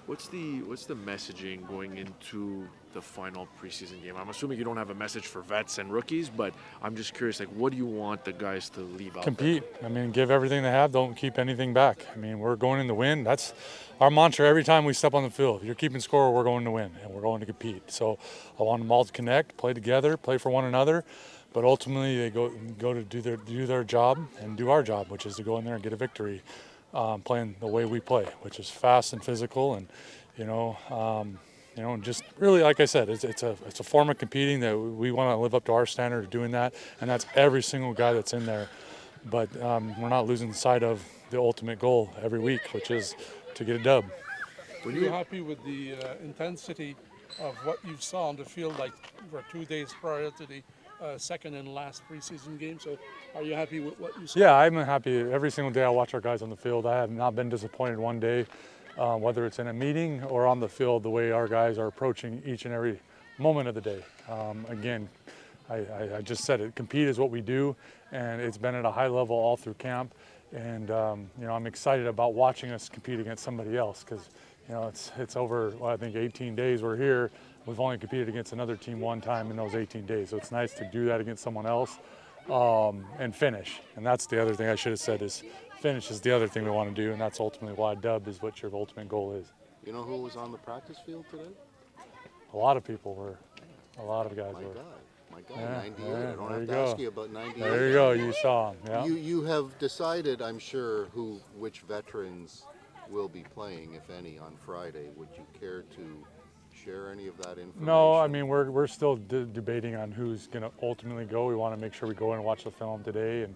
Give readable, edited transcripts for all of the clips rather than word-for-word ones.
What's the messaging going into the final preseason game? I'm assuming you don't have a message for vets and rookies, but I'm just curious, like, what do you want the guys to leave out Compete. there? I mean, give everything they have. Don't keep anything back. I mean, we're going in to win. That's our mantra every time we step on the field. If you're keeping score, we're going to win, and we're going to compete. So I want them all to connect, play together, play for one another. But ultimately, they go to do their job and do our job, which is to go in there and get a victory, playing the way we play, which is fast and physical, and just really, like I said, it's a form of competing that we want to live up to our standard of doing that, and that's every single guy that's in there. But we're not losing sight of the ultimate goal every week, which is to get a dub. Are you happy with the intensity of what you saw on the field, like for 2 days prior to the second and last preseason game? So are you happy with what you saw? Yeah, I'm happy. Every single day I watch our guys on the field. I have not been disappointed one day, whether it's in a meeting or on the field, the way our guys are approaching each and every moment of the day. Again, I just said it, compete is what we do, and it's been at a high level all through camp. And I'm excited about watching us compete against somebody else, because it's over, well, I think 18 days we're here. We've only competed against another team one time in those 18 days. So it's nice to do that against someone else and finish. And that's the other thing I should have said, is finish is the other thing we want to do, and that's ultimately why dub is what your ultimate goal is. You know who was on the practice field today? A lot of people were. A lot of guys were. My God, Yeah, 98. yeah, I don't there have you to go. ask you about 98. There you go. You saw him. Yeah. You have decided, I'm sure, which veterans will be playing, if any, on Friday. Would you care to share any of that information? No, I mean, we're still debating on who's going to ultimately go. We want to make sure we go in and watch the film today and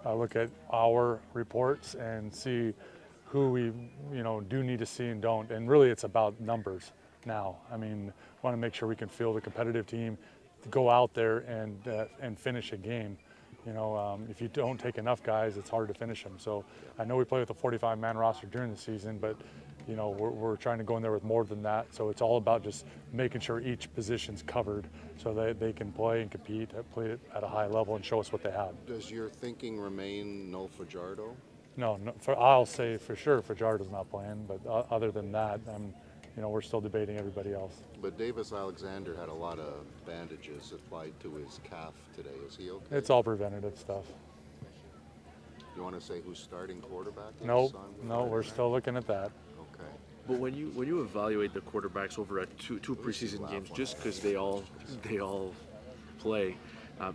look at our reports and see who we do need to see and don't. And really, it's about numbers now. I mean, want to make sure we can field a competitive team to go out there and finish a game. If you don't take enough guys, it's hard to finish them. So I know we play with a 45-man roster during the season, but we're trying to go in there with more than that. So it's all about just making sure each position's covered so that they can play and compete, play at a high level, and show us what they have. Does your thinking remain no Fajardo? No, I'll say for sure Fajardo's not playing, but other than that, we're still debating everybody else. But Davis Alexander had a lot of bandages applied to his calf today. Is he okay? It's all preventative stuff. You want to say who's starting quarterback? No, we're still looking at that. Okay. But when you evaluate the quarterbacks over at two preseason games, just because they all play,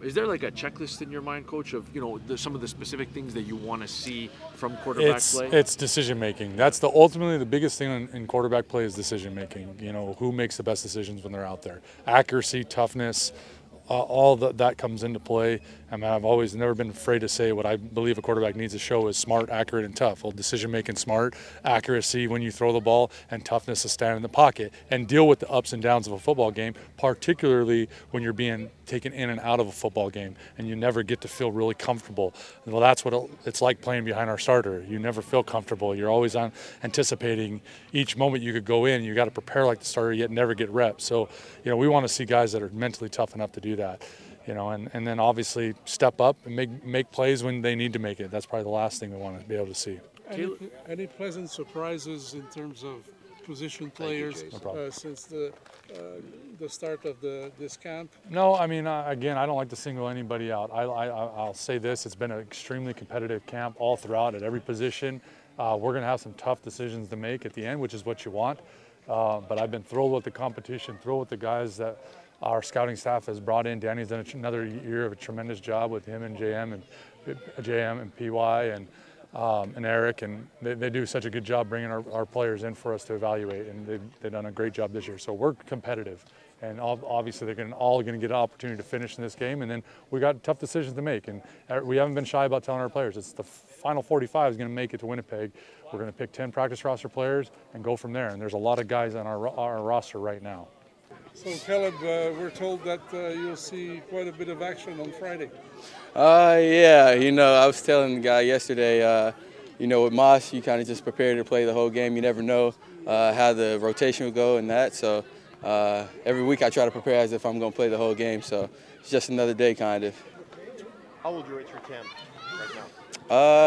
is there like a checklist in your mind, Coach, of some of the specific things that you want to see from quarterback play? It's decision making. That's ultimately the biggest thing in quarterback play is decision making. Who makes the best decisions when they're out there? Accuracy, toughness, all that comes into play. I mean, I've always never been afraid to say what I believe a quarterback needs to show is smart, accurate, and tough. Well, decision making smart, accuracy when you throw the ball, and toughness to stand in the pocket and deal with the ups and downs of a football game, particularly when you're being taken in and out of a football game and you never get to feel really comfortable. Well, that's what it's like playing behind our starter. You never feel comfortable. You're always anticipating each moment you could go in. You got to prepare like the starter, yet never get reps. So, we want to see guys that are mentally tough enough to do that. And then obviously step up and make plays when they need to make it. That's probably the last thing we want to be able to see. Any pleasant surprises in terms of position players since the start of this camp? No, I mean, again, I don't like to single anybody out. I'll say this, it's been an extremely competitive camp all throughout at every position. We're going to have some tough decisions to make at the end, which is what you want. But I've been thrilled with the competition, thrilled with the guys that our scouting staff has brought in. Danny's done another year of a tremendous job with him and JM and PY and Eric, and they do such a good job bringing our players in for us to evaluate, and they've done a great job this year. So we're competitive, and obviously they're all going to get an opportunity to finish in this game, and then we got tough decisions to make, and we haven't been shy about telling our players it's the final 45 is going to make it to Winnipeg. We're going to pick 10 practice roster players and go from there, and there's a lot of guys on our roster right now. So Caleb, we're told that you'll see quite a bit of action on Friday. Yeah, I was telling the guy yesterday, with Maas, you kind of just prepare to play the whole game. You never know how the rotation will go and that. So every week I try to prepare as if I'm going to play the whole game. So it's just another day, kind of. How would you rate your camp right now?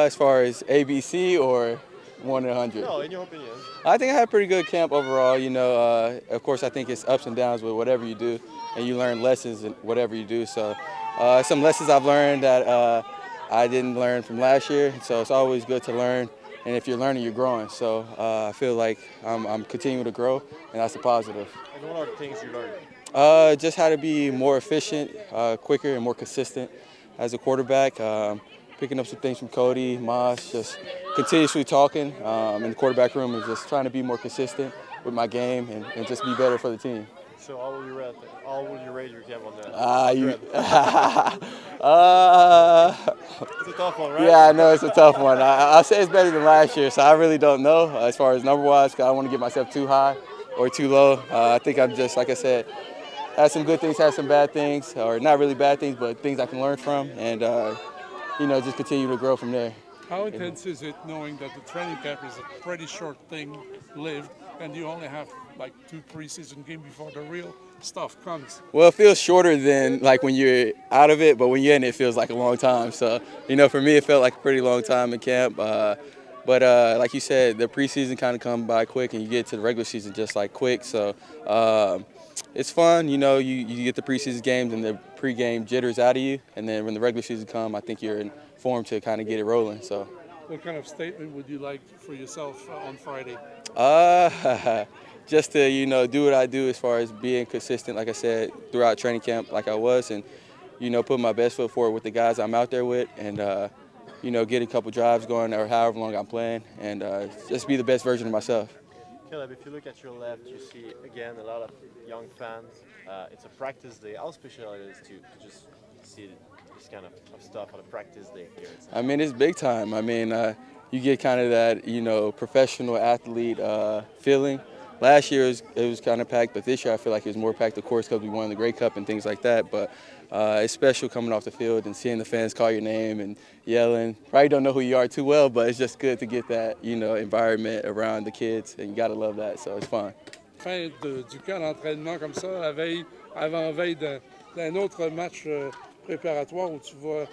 As far as ABC or 1 in 100. No, in your opinion. I think I had a pretty good camp overall. You know, of course, I think it's ups and downs with whatever you do, and you learn lessons in whatever you do. So, some lessons I've learned that I didn't learn from last year. So it's always good to learn, and if you're learning, you're growing. So I feel like I'm continuing to grow, and that's a positive. And what are the things you learned? Just how to be more efficient, quicker, and more consistent as a quarterback. Picking up some things from Cody, Maas, just continuously talking in the quarterback room and just trying to be more consistent with my game and just be better for the team. So how will you rate your camp on that? It's a tough one, right? Yeah, I know it's a tough one. I'll say it's better than last year, so I really don't know as far as number-wise, because I don't want to get myself too high or too low. I think I'm just, like I said, had some good things, had some bad things, or not really bad things, but things I can learn from, and you know, just continue to grow from there. How intense is it knowing that the training camp is a pretty short thing lived, and you only have like 2 preseason games before the real stuff comes? Well, it feels shorter than like when you're out of it, but when you're in it, it feels like a long time. So, you know, for me, it felt like a pretty long time in camp. But like you said, the preseason kind of come by quick, and you get to the regular season just like quick. So it's fun, you know, you get the preseason games and the pregame jitters out of you, and then when the regular season come, I think you're in form to kind of get it rolling. So, what kind of statement would you like for yourself on Friday? Just to, you know, do what I do as far as being consistent, like I said, throughout training camp like I was, and, you know, put my best foot forward with the guys I'm out there with, and, you know, get a couple drives going or however long I'm playing, and just be the best version of myself. Caleb, if you look at your left, you see, again, a lot of young fans. It's a practice day. How special it is to just see this kind of stuff on a practice day here? I mean, it's big time. I mean, you get kind of that, you know, professional athlete feeling. Last year it was kind of packed, but this year I feel like it was more packed, of course, because we won the Grey Cup and things like that. But it's special coming off the field and seeing the fans call your name and yelling. Probably don't know who you are too well, but it's just good to get that, you know, environment around the kids, and you got to love that, so it's fun. Fin du camp d'entraînement comme ça, avant-veille d'un autre match préparatoire où tu vas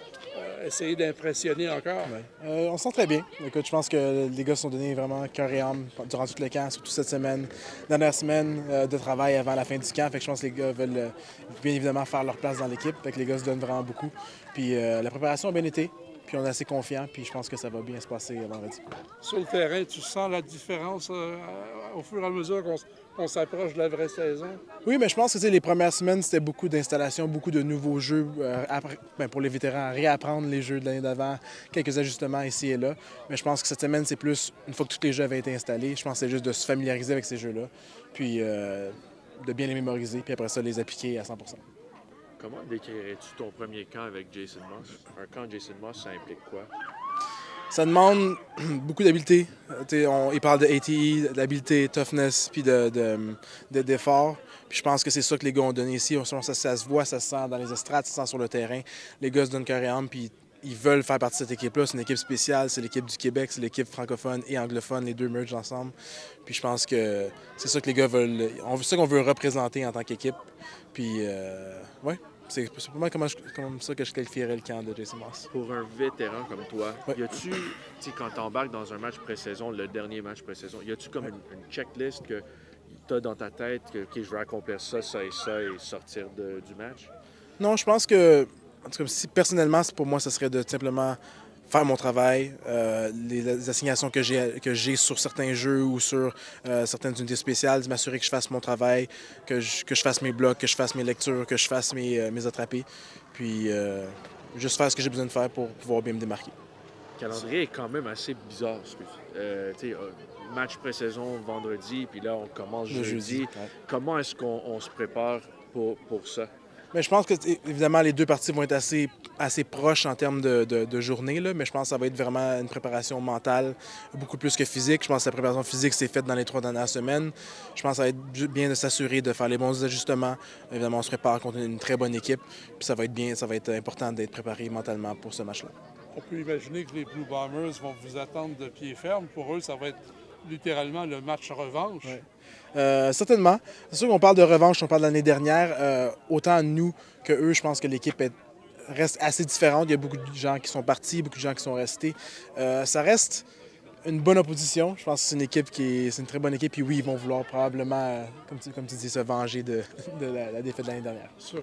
essayer d'impressionner encore? On se sent très bien. Écoute, je pense que les gars se sont donnés vraiment cœur et âme durant tout le camp, surtout cette semaine, dernière semaine de travail avant la fin du camp. Fait que je pense que les gars veulent bien évidemment faire leur place dans l'équipe. Fait que les gars se donnent vraiment beaucoup. Puis la préparation a bien été. Puis on est assez confiants, puis je pense que ça va bien se passer vendredi. Sur le terrain, tu sens la différence au fur et à mesure qu'on s'approche de la vraie saison? Oui, mais je pense que les premières semaines, c'était beaucoup d'installations, beaucoup de nouveaux jeux pour les vétérans, réapprendre les jeux de l'année d'avant, quelques ajustements ici et là. Mais je pense que cette semaine, c'est plus, une fois que tous les jeux avaient été installés, je pense que c'est juste de se familiariser avec ces jeux-là, puis de bien les mémoriser, puis après ça, les appliquer à 100%. Comment décrirais-tu ton premier camp avec Jason Maas? Un camp Jason Maas, ça implique quoi? Ça demande beaucoup d'habileté. Il parle de ATE, d'habileté, toughness, puis d'effort. Puis je pense que c'est ça que les gars ont donné ici. Ça se voit, ça se sent dans les estrades, ça se sent sur le terrain. Les gars se donnent cœur et âme, puis ils veulent faire partie de cette équipe-là. C'est une équipe spéciale, c'est l'équipe du Québec, c'est l'équipe francophone et anglophone, les deux mergent ensemble. Puis je pense que c'est ça que les gars veulent. C'est ça qu'on veut représenter en tant qu'équipe. Puis, ouais. C'est pas mal comme ça que je qualifierais le camp de Jason Maas. Pour un vétéran comme toi, ouais. Y a-tu, quand tu embarques dans un match pré-saison, le dernier match pré-saison, y a-tu comme une checklist que tu as dans ta tête que je vais accomplir ça et sortir du match? Non, je pense que, en tout cas, personnellement, pour moi, ce serait de simplement faire mon travail, les assignations que j'ai sur certains jeux ou sur certaines unités spéciales, de m'assurer que je fasse mon travail, que je fasse mes blocs, que je fasse mes lectures, que je fasse mes attrapés, puis juste faire ce que j'ai besoin de faire pour pouvoir bien me démarquer. Le calendrier est quand même assez bizarre. Match pré-saison vendredi, puis là on commence jeudi. Ouais. Comment est-ce qu'on se prépare pour ça? Mais je pense que, évidemment, les deux parties vont être assez proches en termes de journée, là, mais je pense que ça va être vraiment une préparation mentale, beaucoup plus que physique. Je pense que la préparation physique s'est faite dans les 3 dernières semaines. Je pense que ça va être bien de s'assurer de faire les bons ajustements. Évidemment, on se prépare contre une très bonne équipe, puis ça va être important d'être préparé mentalement pour ce match-là. On peut imaginer que les Blue Bombers vont vous attendre de pied ferme. Pour eux, ça va être littéralement le match revanche. Ouais. Certainement. C'est sûr qu'on parle de revanche, on parle de l'année dernière. Autant nous que eux, je pense que l'équipe reste assez différente. Il y a beaucoup de gens qui sont partis, beaucoup de gens qui sont restés. Ça reste une bonne opposition. Je pense que c'est une équipe c'est une très bonne équipe. Puis oui, ils vont vouloir probablement, comme tu dis, se venger de la défaite de l'année dernière. Sûr.